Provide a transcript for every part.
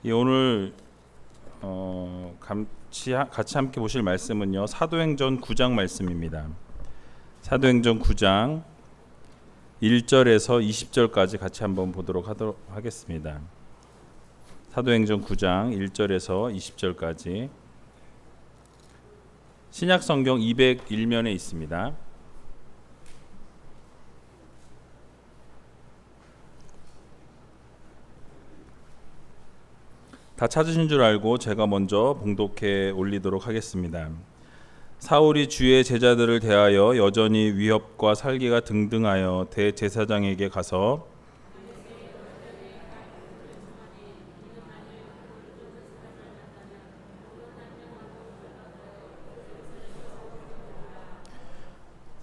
오늘 같이 함께 보실 말씀은요, 사도행전 9장 말씀입니다. 사도행전 9장 1절에서 20절까지 같이 한번 보도록 하겠습니다. 사도행전 9장 1절에서 20절까지 신약성경 201면에 있습니다. 다 찾으신 줄 알고 제가 먼저 봉독해 올리도록 하겠습니다. 사울이 주의 제자들을 대하여 여전히 위협과 살기가 등등하여 대제사장에게 가서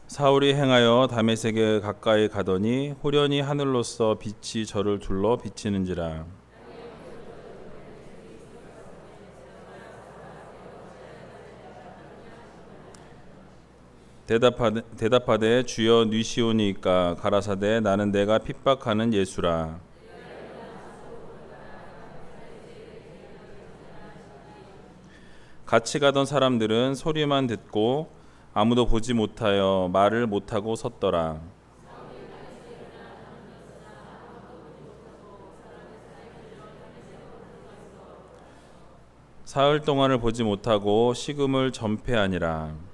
사울이 행하여 다메섹에 가까이 가더니 호련히 하늘로서 빛이 저를 둘러 비치는지라. 대답하되 주여 뉘시오니까 가라사대 나는 내가 핍박하는 예수라. 같이 가던 사람들은 소리만 듣고 아무도 보지 못하여 말을 못하고 섰더라. 사흘 동안을 보지 못하고 식음을 전폐하니라.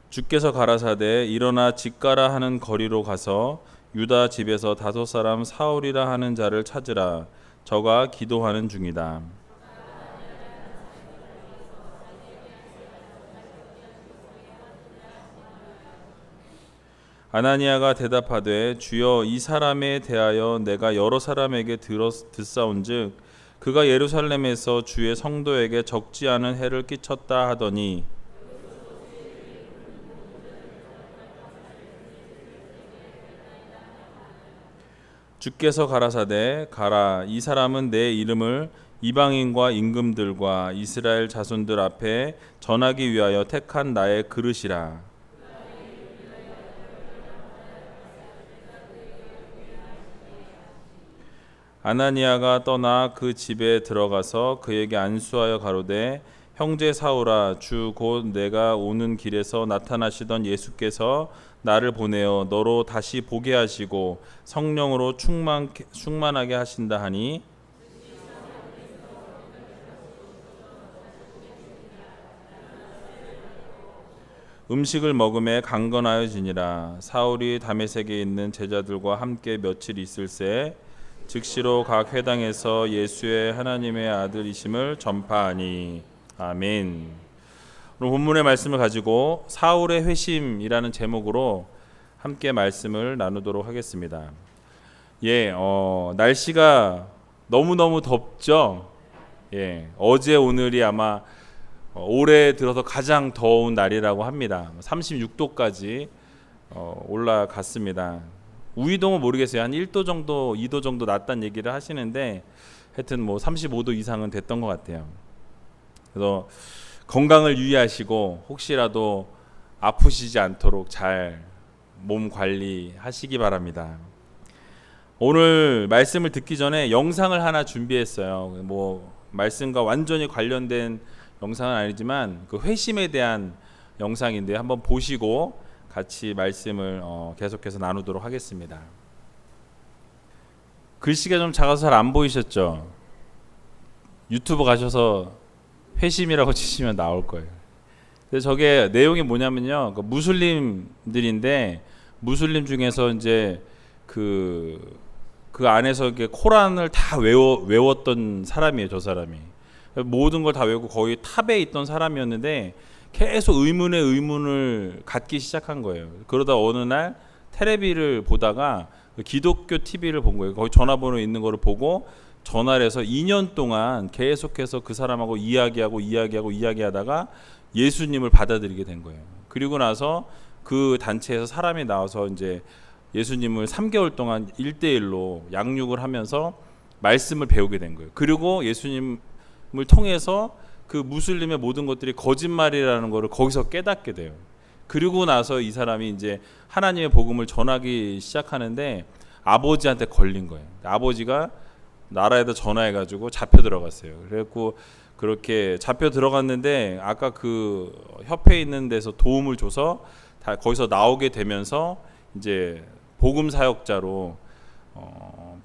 주께서 가라사대 일어나 집가라 하는 거리로 가서 유다 집에서 5 사울이라 하는 자를 찾으라. 저가 기도하는 중이다. 아나니아가 대답하되 주여 이 사람에 대하여 내가 여러 사람에게 듣사온즉 그가 예루살렘에서 주의 성도에게 적지 않은 해를 끼쳤다 하더니 주께서 가라사대 가라 이 사람은 내 이름을 이방인과 임금들과 이스라엘 자손들 앞에 전하기 위하여 택한 나의 그릇이라. 아나니아가 떠나 그 집에 들어가서 그에게 안수하여 가로되 형제 사울아 주 곧 내가 오는 길에서 나타나시던 예수께서 나를 보내어 너로 다시 보게 하시고 성령으로 충만하게 하신다 하니 음식을 먹음에 강건하여지니라. 사울이 다메섹에 있는 제자들과 함께 며칠 있을새 즉시로 각 회당에서 예수의 하나님의 아들이심을 전파하니. 아멘. 오늘 본문의 말씀을 가지고 사울의 회심이라는 제목으로 함께 말씀을 나누도록 하겠습니다. 날씨가 너무너무 덥죠. 어제 오늘이 아마 올해 들어서 가장 더운 날이라고 합니다. 36도까지 올라갔습니다. 우이동은 모르겠어요. 한 1도 정도, 2도 정도 낮다는 얘기를 하시는데 하여튼 35도 이상은 됐던 것 같아요. 그래서 건강을 유의하시고 혹시라도 아프시지 않도록 잘 몸 관리하시기 바랍니다. 오늘 말씀을 듣기 전에 영상을 하나 준비했어요. 말씀과 완전히 관련된 영상은 아니지만 그 회심에 대한 영상인데 한번 보시고 같이 말씀을 계속해서 나누도록 하겠습니다. 글씨가 좀 작아서 잘 안 보이셨죠? 유튜브 가셔서 회심이라고 치시면 나올 거예요. 그래서 저게 내용이 뭐냐면요, 그 무슬림들인데 무슬림 중에서 이제 그 안에서 코란을 다 외웠던 사람이에요. 저 사람이 모든 걸 다 외우고 거의 탑에 있던 사람이었는데 계속 의문에 의문을 갖기 시작한 거예요. 그러다 어느 날 테레비를 보다가 기독교 TV를 본 거예요. 거기 전화번호 있는 거를 보고 전화를 해서 2년 동안 계속해서 그 사람하고 이야기하다가 예수님을 받아들이게 된 거예요. 그리고 나서 그 단체에서 사람이 나와서 이제 예수님을 3개월 동안 1대1로 양육을 하면서 말씀을 배우게 된 거예요. 그리고 예수님을 통해서 그 무슬림의 모든 것들이 거짓말이라는 것을 거기서 깨닫게 돼요. 그리고 나서 이 사람이 이제 하나님의 복음을 전하기 시작하는데 아버지한테 걸린 거예요. 아버지가 나라에다 전화해가지고 잡혀 들어갔어요. 그래갖고 그렇게 잡혀 들어갔는데 아까 그 협회에 있는 데서 도움을 줘서 다 거기서 나오게 되면서 이제 복음 사역자로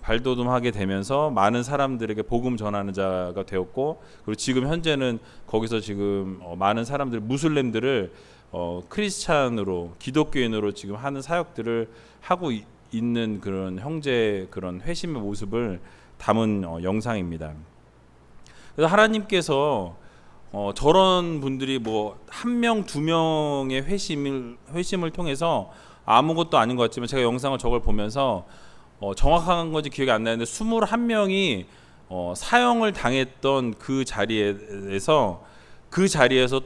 발돋움하게 되면서 많은 사람들에게 복음 전하는 자가 되었고, 그리고 지금 현재는 거기서 지금 많은 사람들 무슬림들을 크리스찬으로 기독교인으로 지금 하는 사역들을 하고 있는 그런 형제 그런 회심의 모습을 담은 영상입니다. 그래서 하나님께서 저런 분들이 뭐 한 명, 두 명의 회심을 통해서 아무것도 아닌 것 같지만 제가 영상을 저걸 보면서 정확한 건지 기억이 안 나는데 21명이 사형을 당했던 그 자리에서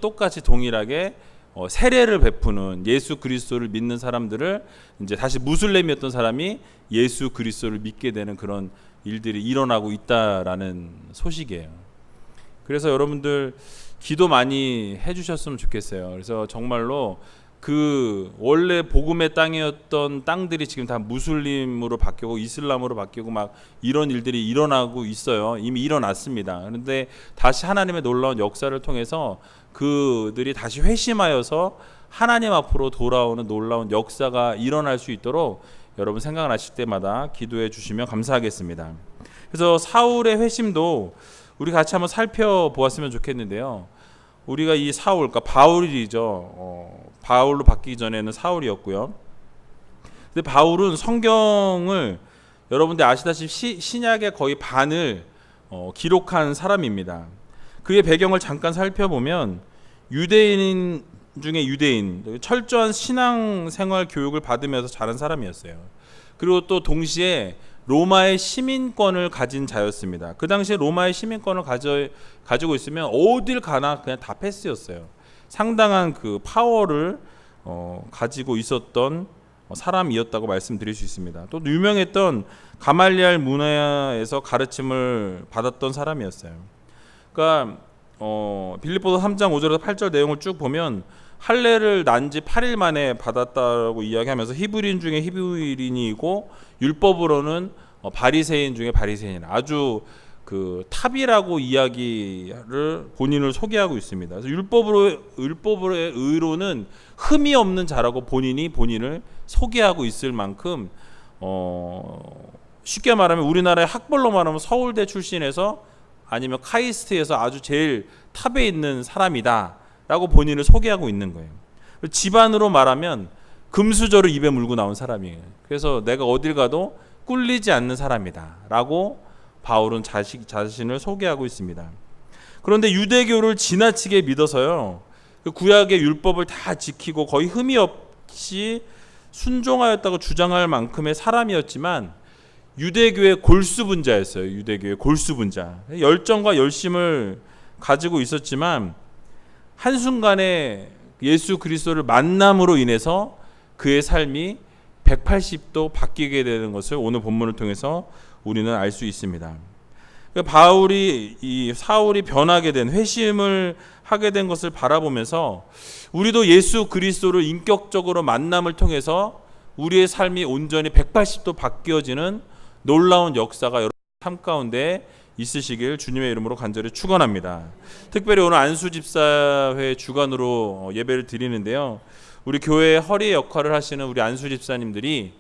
똑같이 동일하게 세례를 베푸는 예수 그리스도를 믿는 사람들을 이제 다시 무슬림이었던 사람이 예수 그리스도를 믿게 되는 그런 일들이 일어나고 있다라는 소식이에요. 그래서 여러분들 기도 많이 해주셨으면 좋겠어요. 그래서 정말로 그 원래 복음의 땅이었던 땅들이 지금 다 무슬림으로 바뀌고 이슬람으로 바뀌고 막 이런 일들이 일어나고 있어요. 이미 일어났습니다. 그런데 다시 하나님의 놀라운 역사를 통해서 그들이 다시 회심하여서 하나님 앞으로 돌아오는 놀라운 역사가 일어날 수 있도록 여러분 생각나실 때마다 기도해 주시면 감사하겠습니다. 그래서 사울의 회심도 우리 같이 한번 살펴보았으면 좋겠는데요. 우리가 이 사울, 그러니까 바울이죠. 바울로 바뀌기 전에는 사울이었고요. 근데 바울은 성경을 여러분들 아시다시피 신약의 거의 반을 기록한 사람입니다. 그의 배경을 잠깐 살펴보면 유대인 중에 유대인, 철저한 신앙생활 교육을 받으면서 자란 사람이었어요. 그리고 또 동시에 로마의 시민권을 가진 자였습니다. 그 당시에 로마의 시민권을 가지고 있으면 어딜 가나 그냥 다 패스였어요. 상당한 그 파워를 가지고 있었던 사람이었다고 말씀드릴 수 있습니다. 또 유명했던 가말리알 문화에서 가르침을 받았던 사람이었어요. 그러니까 빌립보서 3장 5절에서 8절 내용을 쭉 보면 할례를 난 지 8일 만에 받았다고 이야기하면서 히브리인 중에 히브리인이고 율법으로는 바리새인 중에 바리새인, 아주 그 탑이라고 이야기를 본인을 소개하고 있습니다. 그래서 율법으로의 의로는 흠이 없는 자라고 본인을 소개하고 있을 만큼 쉽게 말하면 우리나라의 학벌로 말하면 서울대 출신에서 아니면 카이스트에서 아주 제일 탑에 있는 사람이다 라고 본인을 소개하고 있는 거예요. 집안으로 말하면 금수저를 입에 물고 나온 사람이에요. 그래서 내가 어딜 가도 꿀리지 않는 사람이다 라고 바울은 자신을 소개하고 있습니다. 그런데 유대교를 지나치게 믿어서요, 그 구약의 율법을 다 지키고 거의 흠이 없이 순종하였다고 주장할 만큼의 사람이었지만 유대교의 골수분자였어요. 유대교의 골수분자, 열정과 열심을 가지고 있었지만 한순간에 예수 그리스도를 만남으로 인해서 그의 삶이 180도 바뀌게 되는 것을 오늘 본문을 통해서 우리는 알 수 있습니다. 사울이 변하게 된, 회심을 하게 된 것을 바라보면서 우리도 예수 그리스도를 인격적으로 만남을 통해서 우리의 삶이 온전히 180도 바뀌어지는 놀라운 역사가 여러분 삶 가운데 있으시길 주님의 이름으로 간절히 축원합니다. 특별히 오늘 안수집사회 주간으로 예배를 드리는데요, 우리 교회의 허리 역할을 하시는 우리 안수집사님들이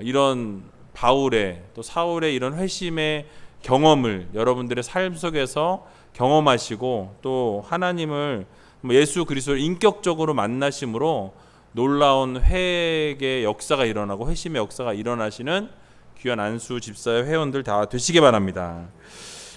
이런 바울의 또 사울의 이런 회심의 경험을 여러분들의 삶 속에서 경험하시고 또 하나님을 예수 그리스도를 인격적으로 만나심으로 놀라운 회개의 역사가 일어나고 회심의 역사가 일어나시는 귀한 안수 집사의 회원들 다 되시기 바랍니다.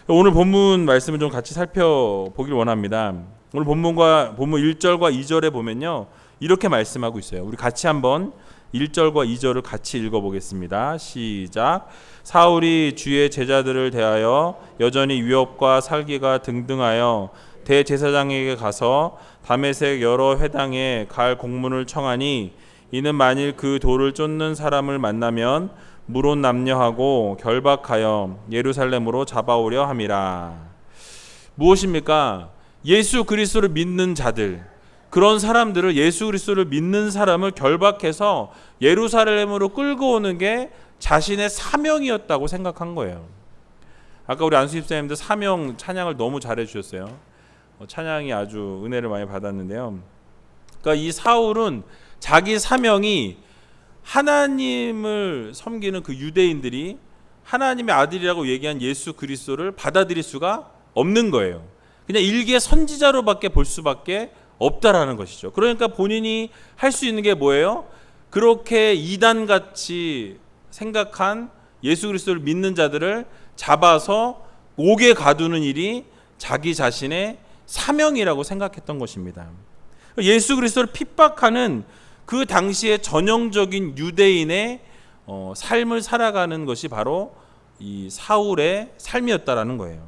오늘 본문 말씀을 좀 같이 살펴보길 원합니다. 오늘 본문 1절과 2절에 보면요, 이렇게 말씀하고 있어요. 우리 같이 한번 1절과 2절을 같이 읽어보겠습니다. 시작. 사울이 주의 제자들을 대하여 여전히 위협과 살기가 등등하여 대제사장에게 가서 다메섹 여러 회당에 갈 공문을 청하니 이는 만일 그 돌을 쫓는 사람을 만나면 물론 남녀하고 결박하여 예루살렘으로 잡아오려 함이라. 무엇입니까? 예수 그리스도를 믿는 자들, 그런 사람들을, 예수 그리스도를 믿는 사람을 결박해서 예루살렘으로 끌고 오는 게 자신의 사명이었다고 생각한 거예요. 아까 우리 안수 집사님들 사명 찬양을 너무 잘해 주셨어요. 찬양이 아주 은혜를 많이 받았는데요. 그러니까 이 사울은 자기 사명이 하나님을 섬기는 그 유대인들이 하나님의 아들이라고 얘기한 예수 그리스도를 받아들일 수가 없는 거예요. 그냥 일개 선지자로밖에 볼 수밖에 없다라는 것이죠. 그러니까 본인이 할 수 있는 게 뭐예요? 그렇게 이단같이 생각한 예수 그리스도를 믿는 자들을 잡아서 옥에 가두는 일이 자기 자신의 사명이라고 생각했던 것입니다. 예수 그리스도를 핍박하는 그 당시의 전형적인 유대인의 삶을 살아가는 것이 바로 이 사울의 삶이었다라는 거예요.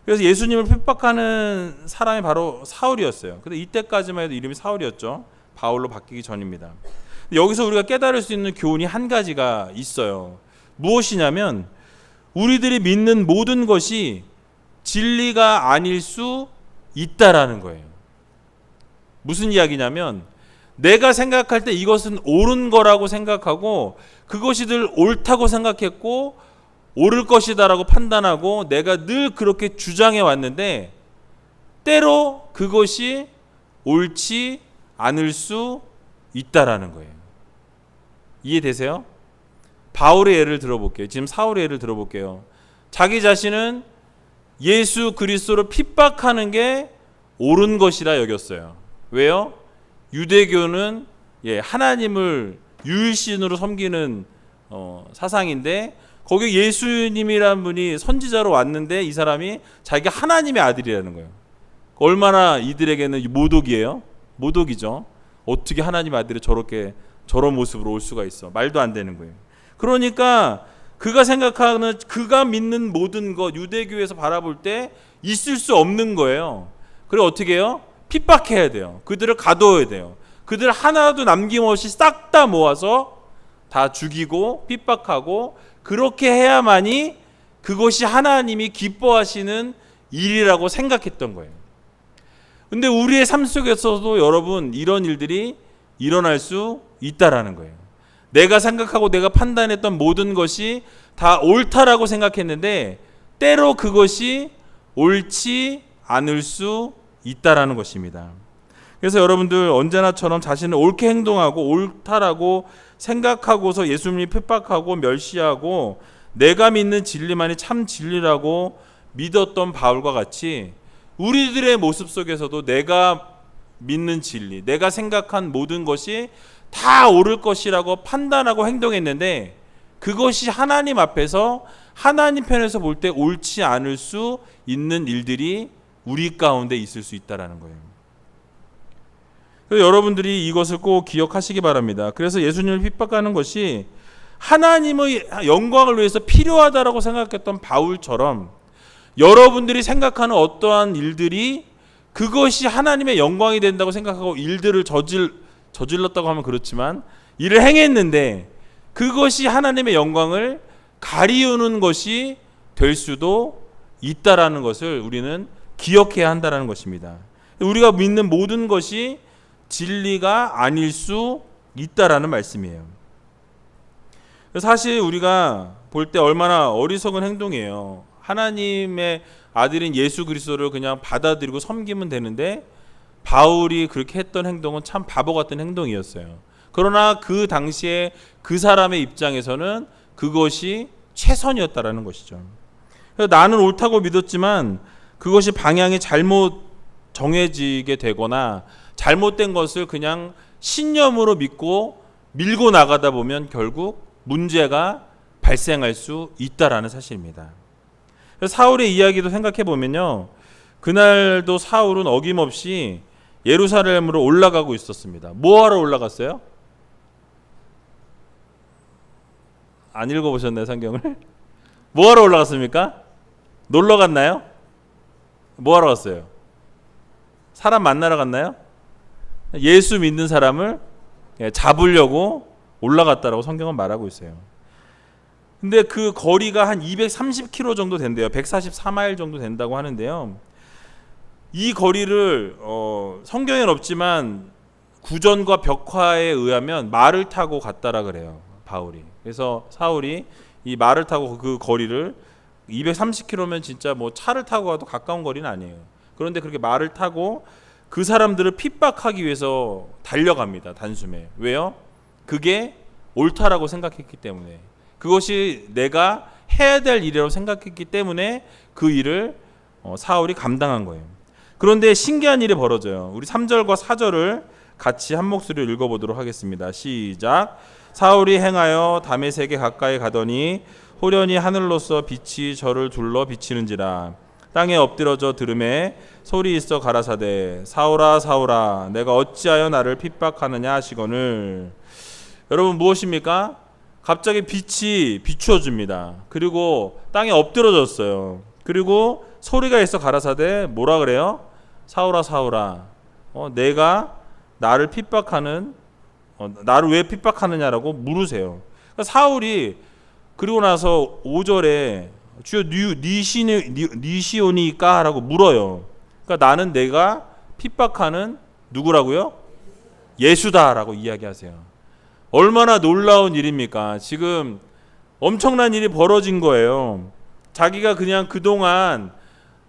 그래서 예수님을 핍박하는 사람이 바로 사울이었어요. 근데 이때까지만 해도 이름이 사울이었죠. 바울로 바뀌기 전입니다. 여기서 우리가 깨달을 수 있는 교훈이 한 가지가 있어요. 무엇이냐면 우리들이 믿는 모든 것이 진리가 아닐 수 있다라는 거예요. 무슨 이야기냐면 내가 생각할 때 이것은 옳은 거라고 생각하고 그것이 늘 옳다고 생각했고 옳을 것이다라고 판단하고 내가 늘 그렇게 주장해 왔는데 때로 그것이 옳지 않을 수 있다라는 거예요. 이해되세요? 바울의 예를 들어볼게요. 지금 사울의 예를 들어볼게요. 자기 자신은 예수 그리스도를 핍박하는 게 옳은 것이라 여겼어요. 왜요? 유대교는 하나님을 유일신으로 섬기는 사상인데 거기 예수님이라는 분이 선지자로 왔는데 이 사람이 자기가 하나님의 아들이라는 거예요. 얼마나 이들에게는 모독이에요? 모독이죠. 어떻게 하나님 아들이 저런 모습으로 올 수가 있어. 말도 안 되는 거예요. 그러니까 그가 생각하는, 그가 믿는 모든 것, 유대교에서 바라볼 때 있을 수 없는 거예요. 그리고 어떻게 해요? 핍박해야 돼요. 그들을 가둬야 돼요. 그들 하나도 남김없이 싹 다 모아서 다 죽이고 핍박하고 그렇게 해야만이 그것이 하나님이 기뻐하시는 일이라고 생각했던 거예요. 근데 우리의 삶 속에서도 여러분 이런 일들이 일어날 수 있다라는 거예요. 내가 생각하고 내가 판단했던 모든 것이 다 옳다라고 생각했는데 때로 그것이 옳지 않을 수 있다라는 것입니다. 그래서 여러분들 언제나처럼 자신을 옳게 행동하고 옳다라고 생각하고서 예수님이 핍박하고 멸시하고 내가 믿는 진리만이 참 진리라고 믿었던 바울과 같이 우리들의 모습 속에서도 내가 믿는 진리, 내가 생각한 모든 것이 다 옳을 것이라고 판단하고 행동했는데 그것이 하나님 앞에서 하나님 편에서 볼 때 옳지 않을 수 있는 일들이 우리 가운데 있을 수 있다는 거예요. 그래서 여러분들이 이것을 꼭 기억하시기 바랍니다. 그래서 예수님을 핍박하는 것이 하나님의 영광을 위해서 필요하다라고 생각했던 바울처럼 여러분들이 생각하는 어떠한 일들이 그것이 하나님의 영광이 된다고 생각하고 일들을 저질렀다고 하면 그렇지만 일을 행했는데 그것이 하나님의 영광을 가리우는 것이 될 수도 있다라는 것을 우리는 기억해야 한다는 것입니다. 우리가 믿는 모든 것이 진리가 아닐 수 있다라는 말씀이에요. 사실 우리가 볼 때 얼마나 어리석은 행동이에요. 하나님의 아들인 예수 그리스도를 그냥 받아들이고 섬기면 되는데 바울이 그렇게 했던 행동은 참 바보 같은 행동이었어요. 그러나 그 당시에 그 사람의 입장에서는 그것이 최선이었다라는 것이죠. 그래서 나는 옳다고 믿었지만 그것이 방향이 잘못 정해지게 되거나 잘못된 것을 그냥 신념으로 믿고 밀고 나가다 보면 결국 문제가 발생할 수 있다라는 사실입니다. 사울의 이야기도 생각해 보면요, 그날도 사울은 어김없이 예루살렘으로 올라가고 있었습니다. 뭐하러 올라갔어요? 안 읽어보셨나요, 성경을? 뭐하러 올라갔습니까? 놀러 갔나요? 뭐하러 갔어요? 사람 만나러 갔나요? 예수 믿는 사람을 잡으려고 올라갔다라고 성경은 말하고 있어요. 근데 그 거리가 한 230km 정도 된대요. 144마일 정도 된다고 하는데요. 이 거리를 성경에는 없지만 구전과 벽화에 의하면 말을 타고 갔다라 그래요, 바울이. 그래서 사울이 이 말을 타고 그 거리를 230km면 진짜 뭐 차를 타고 가도 가까운 거리는 아니에요. 그런데 그렇게 말을 타고 그 사람들을 핍박하기 위해서 달려갑니다, 단숨에. 왜요? 그게 옳다라고 생각했기 때문에, 그것이 내가 해야 될 일이라고 생각했기 때문에 그 일을 사울이 감당한 거예요. 그런데 신기한 일이 벌어져요. 우리 3절과 4절을 같이 한 목소리로 읽어보도록 하겠습니다. 시작. 사울이 행하여 다메섹에 가까이 가더니 호련히 하늘로서 빛이 저를 둘러 비치는지라. 땅에 엎드러져 들음에 소리 있어 가라사대 사울아 사울아 내가 어찌하여 나를 핍박하느냐 하시거늘. 여러분, 무엇입니까? 갑자기 빛이 비추어집니다. 그리고 땅에 엎드러졌어요. 그리고 소리가 있어 가라사대 뭐라 그래요? 사울아 사울아 내가 나를 핍박하는 나를 왜 핍박하느냐라고 물으세요. 그러니까 사울이 그리고 나서 5절에 주여 니시오니까 라고 물어요. 그러니까 나는 내가 핍박하는 누구라고요? 예수다라고 이야기하세요. 얼마나 놀라운 일입니까? 지금 엄청난 일이 벌어진 거예요. 자기가 그냥 그동안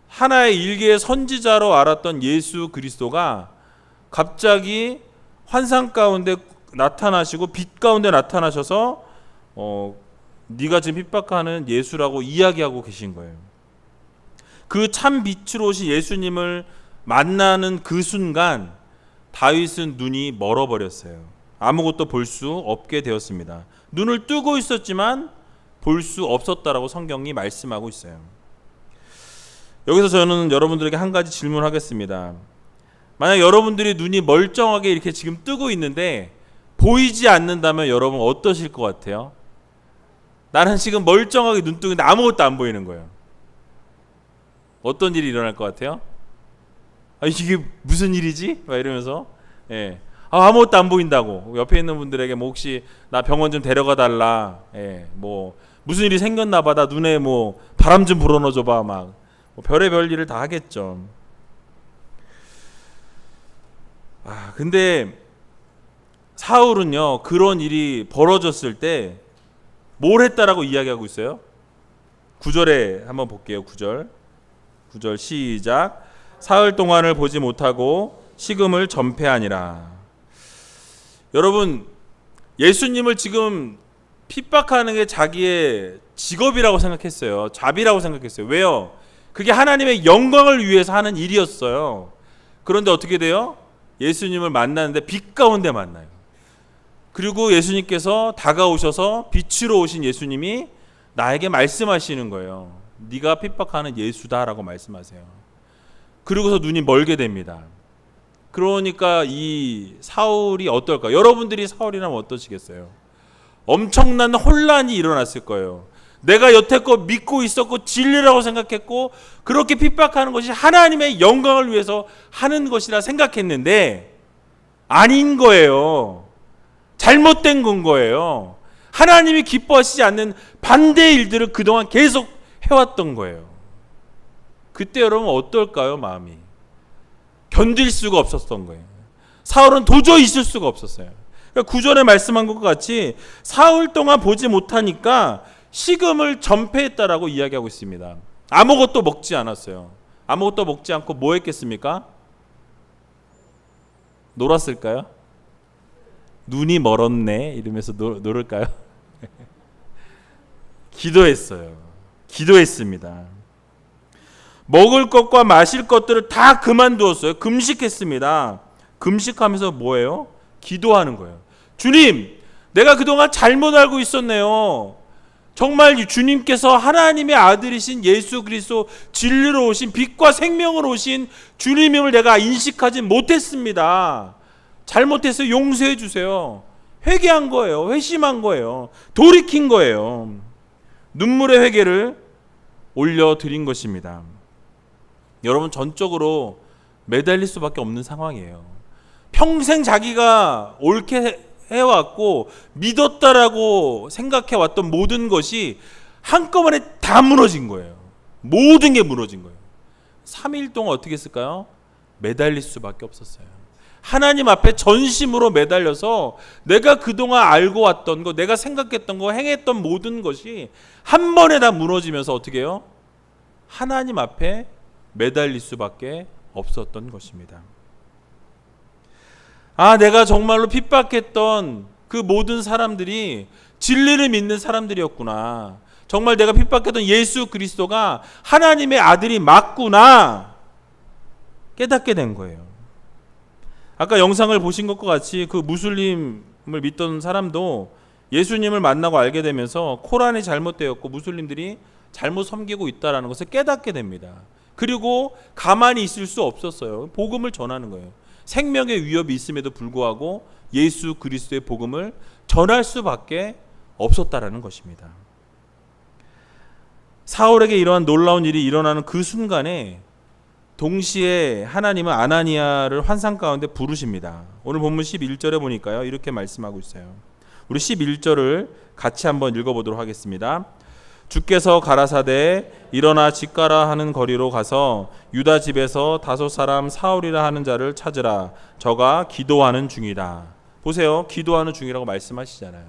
하나의 일개의 선지자로 알았던 예수 그리스도가 갑자기 환상 가운데 나타나시고 빛 가운데 나타나셔서 네가 지금 핍박하는 예수라고 이야기하고 계신 거예요. 그 참 빛으로 오신 예수님을 만나는 그 순간 다윗은 눈이 멀어버렸어요. 아무것도 볼 수 없게 되었습니다. 눈을 뜨고 있었지만 볼 수 없었다라고 성경이 말씀하고 있어요. 여기서 저는 여러분들에게 한 가지 질문하겠습니다. 만약 여러분들이 눈이 멀쩡하게 이렇게 지금 뜨고 있는데 보이지 않는다면 여러분 어떠실 것 같아요? 나는 지금 멀쩡하게 눈 뜨고 있는데 아무것도 안 보이는 거예요. 어떤 일이 일어날 것 같아요? 이게 무슨 일이지? 막 이러면서 아무것도 안 보인다고 옆에 있는 분들에게 뭐 혹시 나 병원 좀 데려가 달라, 뭐 무슨 일이 생겼나 봐, 나 눈에 뭐 바람 좀 불어넣어줘 봐, 막 뭐 별의별 일을 다 하겠죠. 근데 사울은요, 그런 일이 벌어졌을 때 뭘 했다라고 이야기하고 있어요? 9절에 한번 볼게요. 9절 시작. 사흘 동안을 보지 못하고 식음을 전폐하니라. 여러분, 예수님을 지금 핍박하는 게 자기의 직업이라고 생각했어요. 잡이라고 생각했어요. 왜요? 그게 하나님의 영광을 위해서 하는 일이었어요. 그런데 어떻게 돼요? 예수님을 만나는데 빛 가운데 만나요. 그리고 예수님께서 다가오셔서 빛으로 오신 예수님이 나에게 말씀하시는 거예요. 네가 핍박하는 예수다라고 말씀하세요. 그리고서 눈이 멀게 됩니다. 그러니까 이 사울이 어떨까? 여러분들이 사울이라면 어떠시겠어요? 엄청난 혼란이 일어났을 거예요. 내가 여태껏 믿고 있었고 진리라고 생각했고 그렇게 핍박하는 것이 하나님의 영광을 위해서 하는 것이라 생각했는데 아닌 거예요. 잘못된 건 거예요. 하나님이 기뻐하시지 않는 반대의 일들을 그동안 계속 해왔던 거예요. 그때 여러분 어떨까요? 마음이 견딜 수가 없었던 거예요. 사울은 도저히 있을 수가 없었어요. 그러니까 9절에 말씀한 것과 같이 사흘 동안 보지 못하니까 식음을 전폐했다라고 이야기하고 있습니다. 아무것도 먹지 않았어요. 아무것도 먹지 않고 뭐 했겠습니까? 놀았을까요? 눈이 멀었네 이러면서 놀을까요? 기도했어요. 기도했습니다. 먹을 것과 마실 것들을 다 그만두었어요. 금식했습니다. 금식하면서 뭐예요? 기도하는 거예요. 주님, 내가 그동안 잘못 알고 있었네요. 정말 주님께서 하나님의 아들이신 예수 그리스도 진리로 오신 빛과 생명으로 오신 주님임을 내가 인식하지 못했습니다. 잘못해서 용서해 주세요. 회개한 거예요. 회심한 거예요. 돌이킨 거예요. 눈물의 회개를 올려드린 것입니다. 여러분, 전적으로 매달릴 수밖에 없는 상황이에요. 평생 자기가 옳게 해왔고 믿었다라고 생각해왔던 모든 것이 한꺼번에 다 무너진 거예요. 모든 게 무너진 거예요. 3일 동안 어떻게 했을까요? 매달릴 수밖에 없었어요. 하나님 앞에 전심으로 매달려서 내가 그동안 알고 왔던 거, 내가 생각했던 거, 행했던 모든 것이 한 번에 다 무너지면서 어떻게 해요? 하나님 앞에 매달릴 수밖에 없었던 것입니다. 내가 정말로 핍박했던 그 모든 사람들이 진리를 믿는 사람들이었구나. 정말 내가 핍박했던 예수 그리스도가 하나님의 아들이 맞구나 깨닫게 된 거예요. 아까 영상을 보신 것과 같이 그 무슬림을 믿던 사람도 예수님을 만나고 알게 되면서 코란이 잘못되었고 무슬림들이 잘못 섬기고 있다는 것을 깨닫게 됩니다. 그리고 가만히 있을 수 없었어요. 복음을 전하는 거예요. 생명의 위협이 있음에도 불구하고 예수 그리스도의 복음을 전할 수밖에 없었다라는 것입니다. 사울에게 이러한 놀라운 일이 일어나는 그 순간에 동시에 하나님은 아나니아를 환상 가운데 부르십니다. 오늘 본문 11절에 보니까요, 이렇게 말씀하고 있어요. 우리 11절을 같이 한번 읽어보도록 하겠습니다. 주께서 가라사대 일어나 집 가라 하는 거리로 가서 유다 집에서 다섯 사람 사울이라 하는 자를 찾으라. 저가 기도하는 중이다. 보세요. 기도하는 중이라고 말씀하시잖아요.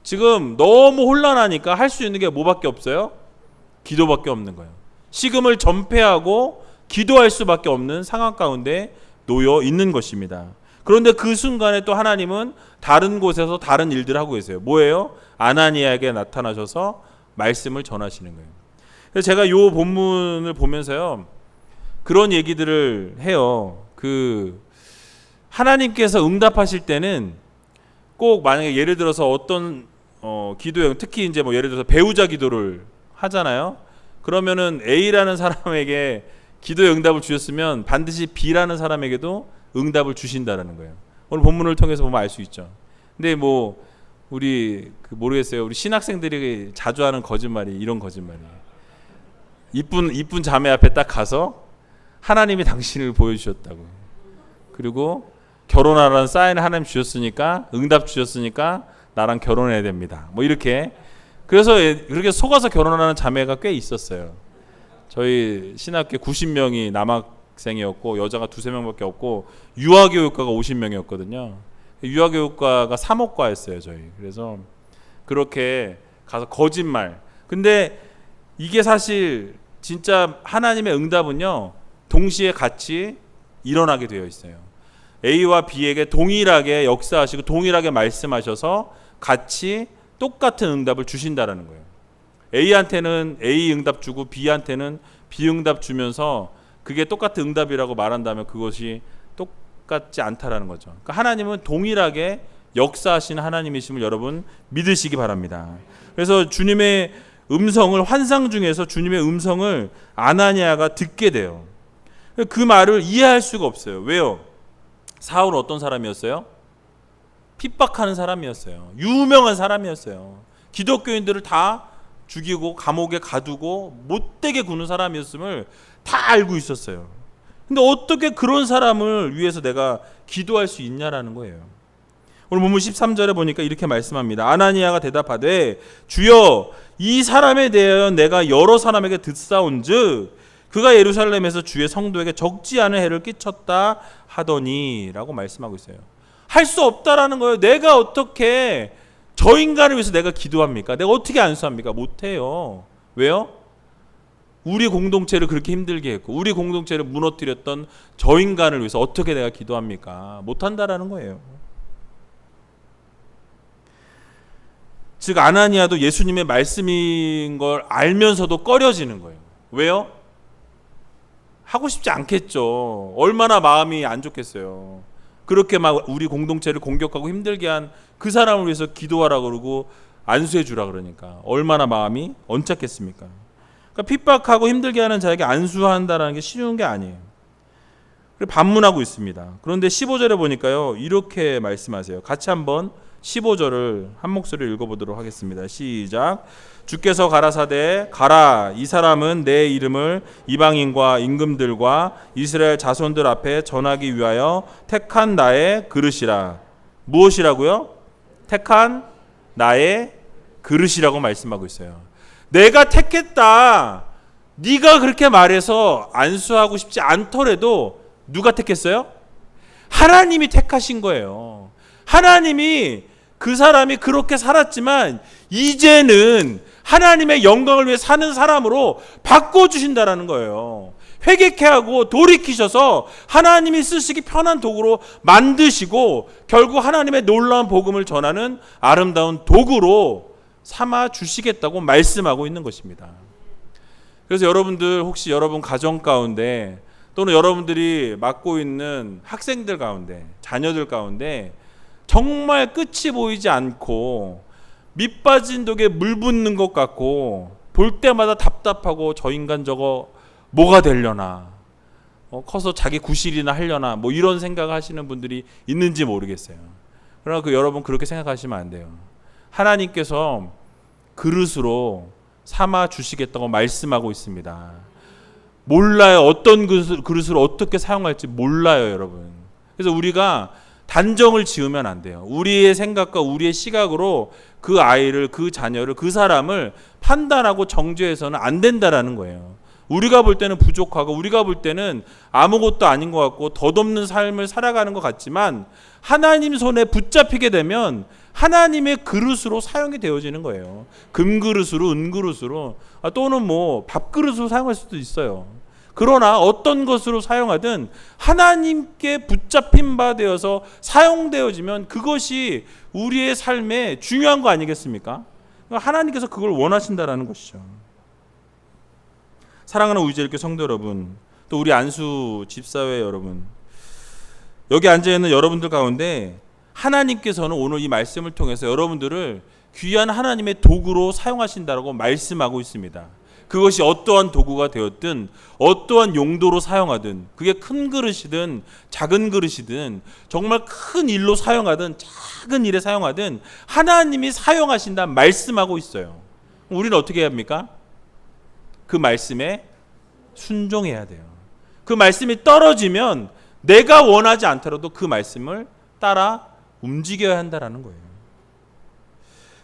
지금 너무 혼란하니까 할 수 있는 게 뭐밖에 없어요? 기도밖에 없는 거예요. 식음을 전폐하고 기도할 수밖에 없는 상황 가운데 놓여 있는 것입니다. 그런데 그 순간에 또 하나님은 다른 곳에서 다른 일들을 하고 계세요. 뭐예요? 아나니아에게 나타나셔서 말씀을 전하시는 거예요. 그래서 제가 이 본문을 보면서요, 그런 얘기들을 해요. 하나님께서 응답하실 때는 꼭 만약에 예를 들어서 어떤 기도형, 특히 이제 뭐 예를 들어서 배우자 기도를 하잖아요. 그러면은 A라는 사람에게 기도의 응답을 주셨으면 반드시 B라는 사람에게도 응답을 주신다라는 거예요. 오늘 본문을 통해서 보면 알 수 있죠. 근데 뭐 우리 모르겠어요. 우리 신학생들이 자주 하는 거짓말이 이런 거짓말이에요. 이쁜 자매 앞에 딱 가서 하나님이 당신을 보여주셨다고. 그리고 결혼하라는 사인을 하나님 주셨으니까, 응답 주셨으니까 나랑 결혼해야 됩니다. 뭐 이렇게. 그래서 그렇게 속아서 결혼하는 자매가 꽤 있었어요. 저희 신학교 90명이 남학생이었고 여자가 2-3명밖에 없고 유아교육과가 50명이었거든요. 유아교육과가 3호과였어요, 저희. 그래서 그렇게 가서 거짓말. 근데 이게 사실 진짜 하나님의 응답은요, 동시에 같이 일어나게 되어 있어요. A와 B에게 동일하게 역사하시고 동일하게 말씀하셔서 같이 똑같은 응답을 주신다라는 거예요. A한테는 A 응답 주고 B한테는 B 응답 주면서 그게 똑같은 응답이라고 말한다면 그것이 똑같지 않다라는 거죠. 그러니까 하나님은 동일하게 역사하시는 하나님이심을 여러분 믿으시기 바랍니다. 그래서 주님의 음성을, 환상 중에서 주님의 음성을 아나니아가 듣게 돼요. 그 말을 이해할 수가 없어요. 왜요? 사울은 어떤 사람이었어요? 핍박하는 사람이었어요. 유명한 사람이었어요. 기독교인들을 다 죽이고 감옥에 가두고 못되게 구는 사람이었음을 다 알고 있었어요. 근데 어떻게 그런 사람을 위해서 내가 기도할 수 있냐라는 거예요. 오늘 본문 13절에 보니까 이렇게 말씀합니다. 아나니아가 대답하되 주여, 이 사람에 대하여 내가 여러 사람에게 듣사온즉 그가 예루살렘에서 주의 성도에게 적지 않은 해를 끼쳤다 하더니 라고 말씀하고 있어요. 할 수 없다라는 거예요. 내가 어떻게 저 인간을 위해서 내가 기도합니까? 내가 어떻게 안수합니까? 못해요. 왜요? 우리 공동체를 그렇게 힘들게 했고 우리 공동체를 무너뜨렸던 저 인간을 위해서 어떻게 내가 기도합니까? 못한다라는 거예요. 즉 아나니아도 예수님의 말씀인 걸 알면서도 꺼려지는 거예요. 왜요? 하고 싶지 않겠죠. 얼마나 마음이 안 좋겠어요. 그렇게 막 우리 공동체를 공격하고 힘들게 한 그 사람을 위해서 기도하라 그러고 안수해 주라 그러니까 얼마나 마음이 언짢겠습니까? 그러니까 핍박하고 힘들게 하는 자에게 안수한다는 게 쉬운 게 아니에요. 그리고 반문하고 있습니다. 그런데 15절에 보니까요, 이렇게 말씀하세요. 같이 한번 15절을 한 목소리로 읽어보도록 하겠습니다. 시작. 주께서 가라사대 가라, 이 사람은 내 이름을 이방인과 임금들과 이스라엘 자손들 앞에 전하기 위하여 택한 나의 그릇이라. 무엇이라고요? 택한 나의 그릇이라고 말씀하고 있어요. 내가 택했다. 네가 그렇게 말해서 안수하고 싶지 않더라도 누가 택했어요? 하나님이 택하신 거예요. 하나님이 그 사람이 그렇게 살았지만 이제는 하나님의 영광을 위해 사는 사람으로 바꿔주신다라는 거예요. 회개케 하고 돌이키셔서 하나님이 쓰시기 편한 도구로 만드시고 결국 하나님의 놀라운 복음을 전하는 아름다운 도구로 삼아 주시겠다고 말씀하고 있는 것입니다. 그래서 여러분들 혹시 여러분 가정 가운데 또는 여러분들이 맡고 있는 학생들 가운데 자녀들 가운데 정말 끝이 보이지 않고 밑 빠진 독에 물 붓는 것 같고 볼 때마다 답답하고 저 인간 저거 뭐가 되려나 커서 자기 구실이나 하려나 뭐 이런 생각을 하시는 분들이 있는지 모르겠어요. 그러나 여러분 그렇게 생각하시면 안 돼요. 하나님께서 그릇으로 삼아 주시겠다고 말씀하고 있습니다. 몰라요. 어떤 그릇을 어떻게 사용할지 몰라요, 여러분. 그래서 우리가 단정을 지으면 안 돼요. 우리의 생각과 우리의 시각으로 그 아이를, 그 자녀를, 그 사람을 판단하고 정죄해서는 안 된다라는 거예요. 우리가 볼 때는 부족하고 우리가 볼 때는 아무것도 아닌 것 같고 덧없는 삶을 살아가는 것 같지만 하나님 손에 붙잡히게 되면 하나님의 그릇으로 사용이 되어지는 거예요. 금그릇으로, 은그릇으로, 또는 뭐 밥그릇으로 사용할 수도 있어요. 그러나 어떤 것으로 사용하든 하나님께 붙잡힌 바 되어서 사용되어지면 그것이 우리의 삶에 중요한 거 아니겠습니까? 하나님께서 그걸 원하신다라는 것이죠. 사랑하는 우리제일교회 성도 여러분, 또 우리 안수 집사회 여러분, 여기 앉아있는 여러분들 가운데 하나님께서는 오늘 이 말씀을 통해서 여러분들을 귀한 하나님의 도구로 사용하신다라고 말씀하고 있습니다. 그것이 어떠한 도구가 되었든 어떠한 용도로 사용하든 그게 큰 그릇이든 작은 그릇이든 정말 큰 일로 사용하든 작은 일에 사용하든 하나님이 사용하신다 말씀하고 있어요. 우리는 어떻게 해야 합니까? 그 말씀에 순종해야 돼요. 그 말씀이 떨어지면 내가 원하지 않더라도 그 말씀을 따라 움직여야 한다라는 거예요.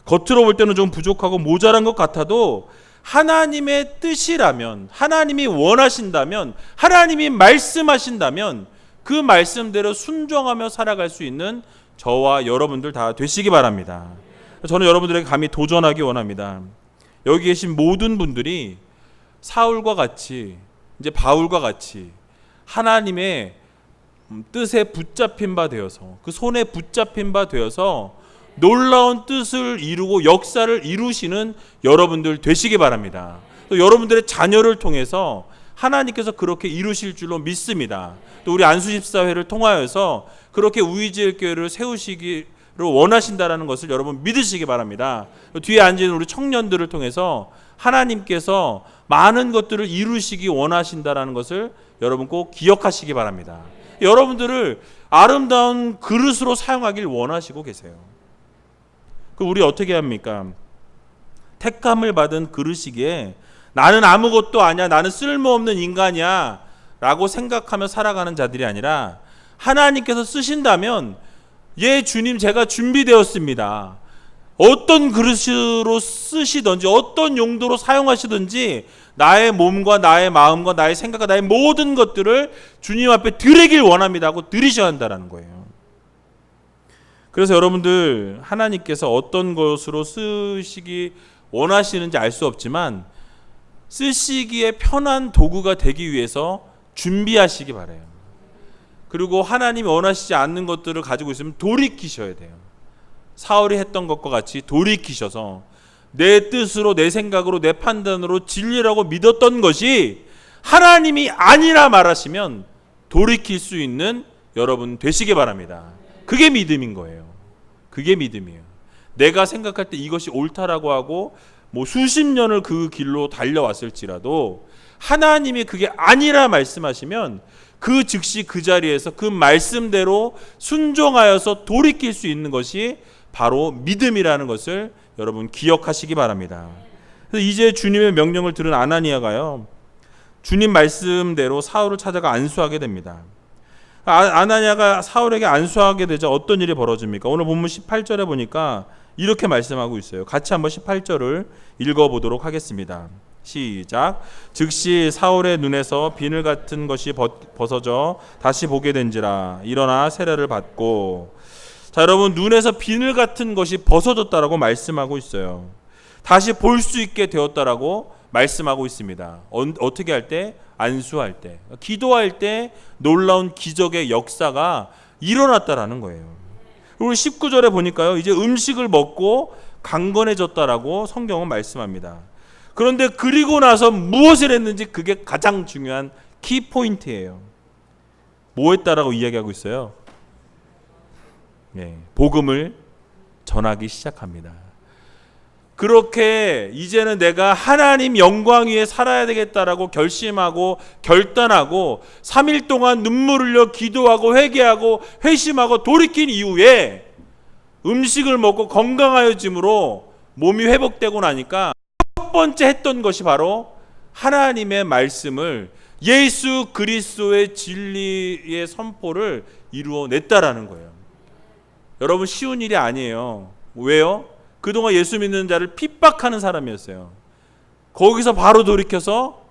겉으로 볼 때는 좀 부족하고 모자란 것 같아도 하나님의 뜻이라면, 하나님이 원하신다면, 하나님이 말씀하신다면 그 말씀대로 순종하며 살아갈 수 있는 저와 여러분들 다 되시기 바랍니다. 저는 여러분들에게 감히 도전하기 원합니다. 여기 계신 모든 분들이 사울과 같이, 이제 바울과 같이 하나님의 뜻에 붙잡힌 바 되어서, 그 손에 붙잡힌 바 되어서 놀라운 뜻을 이루고 역사를 이루시는 여러분들 되시기 바랍니다. 또 여러분들의 자녀를 통해서 하나님께서 그렇게 이루실 줄로 믿습니다. 또 우리 안수집사회를 통하여서 그렇게 우리제일교회를 세우시기를 원하신다라는 것을 여러분 믿으시기 바랍니다. 뒤에 앉은 우리 청년들을 통해서 하나님께서 많은 것들을 이루시기 원하신다라는 것을 여러분 꼭 기억하시기 바랍니다. 여러분들을 아름다운 그릇으로 사용하길 원하시고 계세요. 우리 어떻게 합니까? 택함을 받은 그릇이기에 나는 아무것도 아니야, 나는 쓸모없는 인간이야 라고 생각하며 살아가는 자들이 아니라 하나님께서 쓰신다면 예 주님 제가 준비되었습니다. 어떤 그릇으로 쓰시든지 어떤 용도로 사용하시든지 나의 몸과 나의 마음과 나의 생각과 나의 모든 것들을 주님 앞에 드리길 원합니다 하고 드리셔야 한다는 거예요. 그래서 여러분들 하나님께서 어떤 것으로 쓰시기 원하시는지 알 수 없지만 쓰시기에 편한 도구가 되기 위해서 준비하시기 바라요. 그리고 하나님이 원하시지 않는 것들을 가지고 있으면 돌이키셔야 돼요. 사울이 했던 것과 같이 돌이키셔서 내 뜻으로 내 생각으로 내 판단으로 진리라고 믿었던 것이 하나님이 아니라 말하시면 돌이킬 수 있는 여러분 되시기 바랍니다. 그게 믿음인 거예요. 그게 믿음이에요. 내가 생각할 때 이것이 옳다라고 하고 뭐 수십 년을 그 길로 달려왔을지라도 하나님이 그게 아니라 말씀하시면 그 즉시 그 자리에서 그 말씀대로 순종하여서 돌이킬 수 있는 것이 바로 믿음이라는 것을 여러분 기억하시기 바랍니다. 그래서 이제 주님의 명령을 들은 아나니아가요, 주님 말씀대로 사울을 찾아가 안수하게 됩니다. 아나니아가 사울에게 안수하게 되자 어떤 일이 벌어집니까? 오늘 본문 18절에 보니까 이렇게 말씀하고 있어요. 같이 한번 18절을 읽어보도록 하겠습니다. 시작. 즉시 사울의 눈에서 비늘 같은 것이 벗어져 다시 보게 된지라. 일어나 세례를 받고. 자, 여러분, 눈에서 비늘 같은 것이 벗어졌다라고 말씀하고 있어요. 다시 볼 수 있게 되었다라고 말씀하고 있습니다. 어떻게 할 때? 안수할 때, 기도할 때 놀라운 기적의 역사가 일어났다라는 거예요. 그리고 19절에 보니까요, 이제 음식을 먹고 강건해졌다라고 성경은 말씀합니다. 그런데 그리고 나서 무엇을 했는지 그게 가장 중요한 키포인트예요. 뭐 했다라고 이야기하고 있어요? 복음을 전하기 시작합니다. 그렇게 이제는 내가 하나님 영광 위에 살아야 되겠다라고 결심하고 결단하고 3일 동안 눈물 흘려 기도하고 회개하고 회심하고 돌이킨 이후에 음식을 먹고 건강하여짐으로 몸이 회복되고 나니까 첫 번째 했던 것이 바로 하나님의 말씀을, 예수 그리스도의 진리의 선포를 이루어냈다라는 거예요. 여러분, 쉬운 일이 아니에요. 왜요? 그동안 예수 믿는 자를 핍박하는 사람이었어요. 거기서 바로 돌이켜서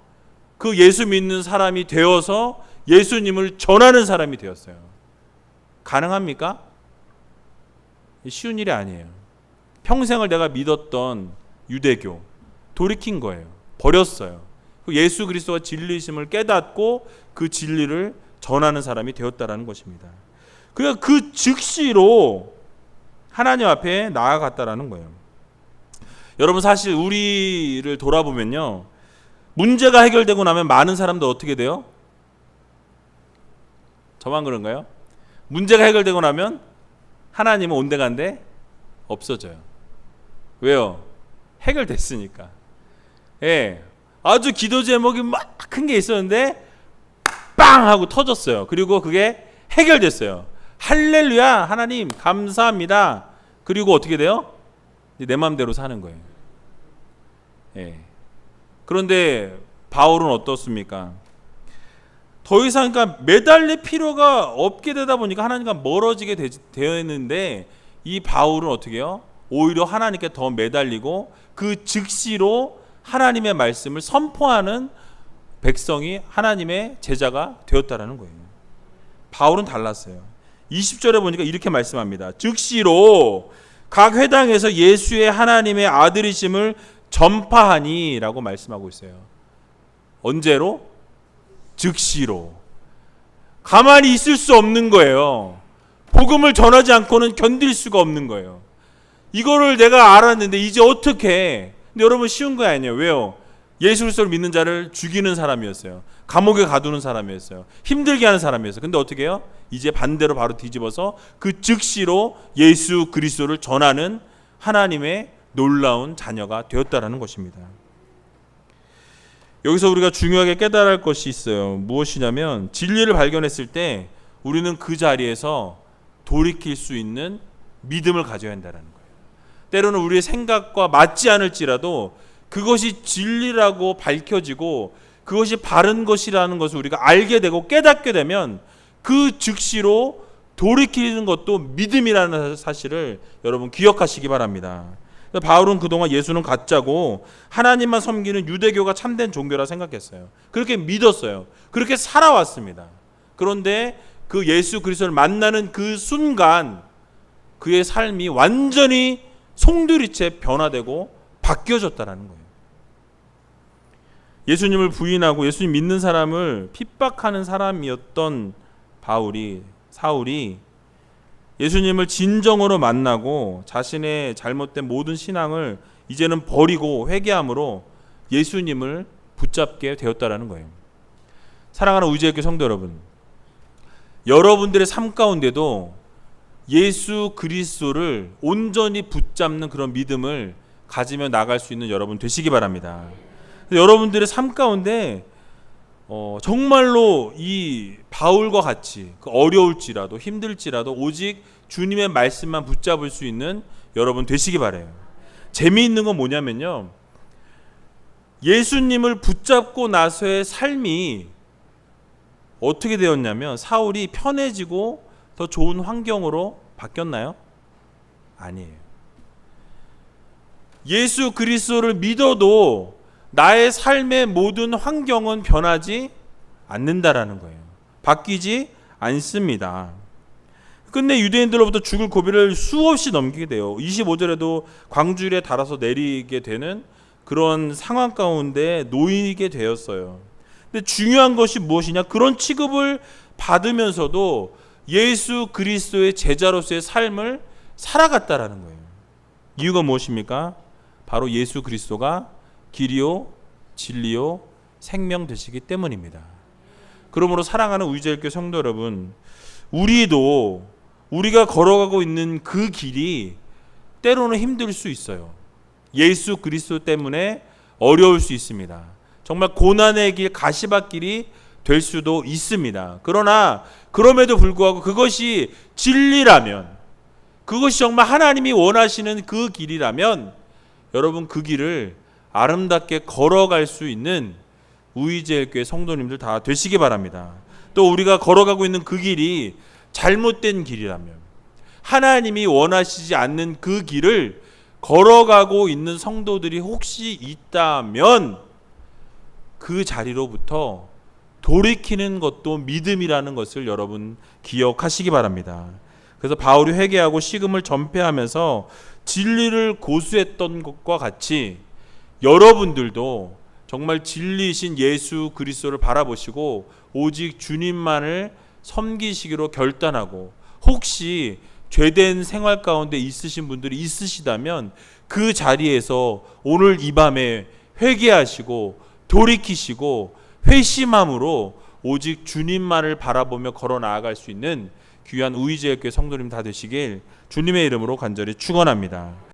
그 예수 믿는 사람이 되어서 예수님을 전하는 사람이 되었어요. 가능합니까? 쉬운 일이 아니에요. 평생을 내가 믿었던 유대교 돌이킨 거예요. 버렸어요. 예수 그리스도가 진리심을 깨닫고 그 진리를 전하는 사람이 되었다라는 것입니다. 그러니까 그 즉시로 하나님 앞에 나아갔다라는 거예요. 여러분, 사실 우리를 돌아보면요, 문제가 해결되고 나면 많은 사람들 어떻게 돼요? 저만 그런가요? 문제가 해결되고 나면 하나님은 온데간데 없어져요. 왜요? 해결됐으니까. 아주 기도 제목이 막 큰 게 있었는데 빵 하고 터졌어요. 그리고 그게 해결됐어요. 할렐루야, 하나님 감사합니다. 그리고 어떻게 돼요? 내 마음대로 사는 거예요. 그런데 바울은 어떻습니까? 더 이상 그러니까 매달릴 필요가 없게 되다 보니까 하나님과 멀어지게 되어 있는데, 이 바울은 어떻게 해요? 오히려 하나님께 더 매달리고 그 즉시로 하나님의 말씀을 선포하는 백성이 하나님의 제자가 되었다라는 거예요. 바울은 달랐어요. 20절에 보니까 이렇게 말씀합니다. 즉시로 각 회당에서 예수의 하나님의 아들이심을 전파하니 라고 말씀하고 있어요. 언제로? 즉시로. 가만히 있을 수 없는 거예요. 복음을 전하지 않고는 견딜 수가 없는 거예요. 이거를 내가 알았는데 이제 어떻게 해? 근데 여러분, 쉬운 거 아니에요. 왜요? 예수 그리스도를 믿는 자를 죽이는 사람이었어요. 감옥에 가두는 사람이었어요. 힘들게 하는 사람이었어요. 근데 어떻게 해요? 이제 반대로 바로 뒤집어서 그 즉시로 예수 그리스도를 전하는 하나님의 놀라운 자녀가 되었다라는 것입니다. 여기서 우리가 중요하게 깨달아야 할 것이 있어요. 무엇이냐면, 진리를 발견했을 때 우리는 그 자리에서 돌이킬 수 있는 믿음을 가져야 한다는 거예요. 때로는 우리의 생각과 맞지 않을지라도 그것이 진리라고 밝혀지고 그것이 바른 것이라는 것을 우리가 알게 되고 깨닫게 되면 그 즉시로 돌이키는 것도 믿음이라는 사실을 여러분 기억하시기 바랍니다. 바울은 그동안 예수는 가짜고 하나님만 섬기는 유대교가 참된 종교라 생각했어요. 그렇게 믿었어요. 그렇게 살아왔습니다. 그런데 그 예수 그리스도를 만나는 그 순간 그의 삶이 완전히 송두리째 변화되고 바뀌어졌다는 거예요. 예수님을 부인하고 예수님 믿는 사람을 핍박하는 사람이었던 사울이 예수님을 진정으로 만나고 자신의 잘못된 모든 신앙을 이제는 버리고 회개함으로 예수님을 붙잡게 되었다라는 거예요. 사랑하는 우지의교회 성도 여러분, 여러분들의 삶 가운데도 예수 그리스도를 온전히 붙잡는 그런 믿음을 가지며 나갈 수 있는 여러분 되시기 바랍니다. 여러분들의 삶 가운데 정말로 이 바울과 같이 어려울지라도 힘들지라도 오직 주님의 말씀만 붙잡을 수 있는 여러분 되시기 바라요. 재미있는 건 뭐냐면요, 예수님을 붙잡고 나서의 삶이 어떻게 되었냐면 사울이 편해지고 더 좋은 환경으로 바뀌었나요? 아니에요. 예수 그리스도를 믿어도 나의 삶의 모든 환경은 변하지 않는다라는 거예요. 바뀌지 않습니다. 끝내 유대인들로부터 죽을 고비를 수없이 넘기게 돼요. 25절에도 광주일에 달아서 내리게 되는 그런 상황 가운데 놓이게 되었어요. 근데 중요한 것이 무엇이냐? 그런 취급을 받으면서도 예수 그리스도의 제자로서의 삶을 살아갔다라는 거예요. 이유가 무엇입니까? 바로 예수 그리스도가 길이요 진리요 생명 되시기 때문입니다. 그러므로 사랑하는 우리제일교회 성도 여러분, 우리가 걸어가고 있는 그 길이 때로는 힘들 수 있어요. 예수 그리스도 때문에 어려울 수 있습니다. 정말 고난의 길, 가시밭길이 될 수도 있습니다. 그러나 그럼에도 불구하고 그것이 진리라면, 그것이 정말 하나님이 원하시는 그 길이라면 여러분 그 길을 아름답게 걸어갈 수 있는 우이제일교회 성도님들 다 되시기 바랍니다. 또 우리가 걸어가고 있는 그 길이 잘못된 길이라면, 하나님이 원하시지 않는 그 길을 걸어가고 있는 성도들이 혹시 있다면 그 자리로부터 돌이키는 것도 믿음이라는 것을 여러분 기억하시기 바랍니다. 그래서 바울이 회개하고 식음을 전폐하면서 진리를 고수했던 것과 같이 여러분들도 정말 진리이신 예수 그리스도를 바라보시고 오직 주님만을 섬기시기로 결단하고, 혹시 죄된 생활 가운데 있으신 분들이 있으시다면 그 자리에서 오늘 이 밤에 회개하시고 돌이키시고 회심함으로 오직 주님만을 바라보며 걸어 나아갈 수 있는 귀한 우이제일교회 성도님 다 되시길 주님의 이름으로 간절히 축원합니다.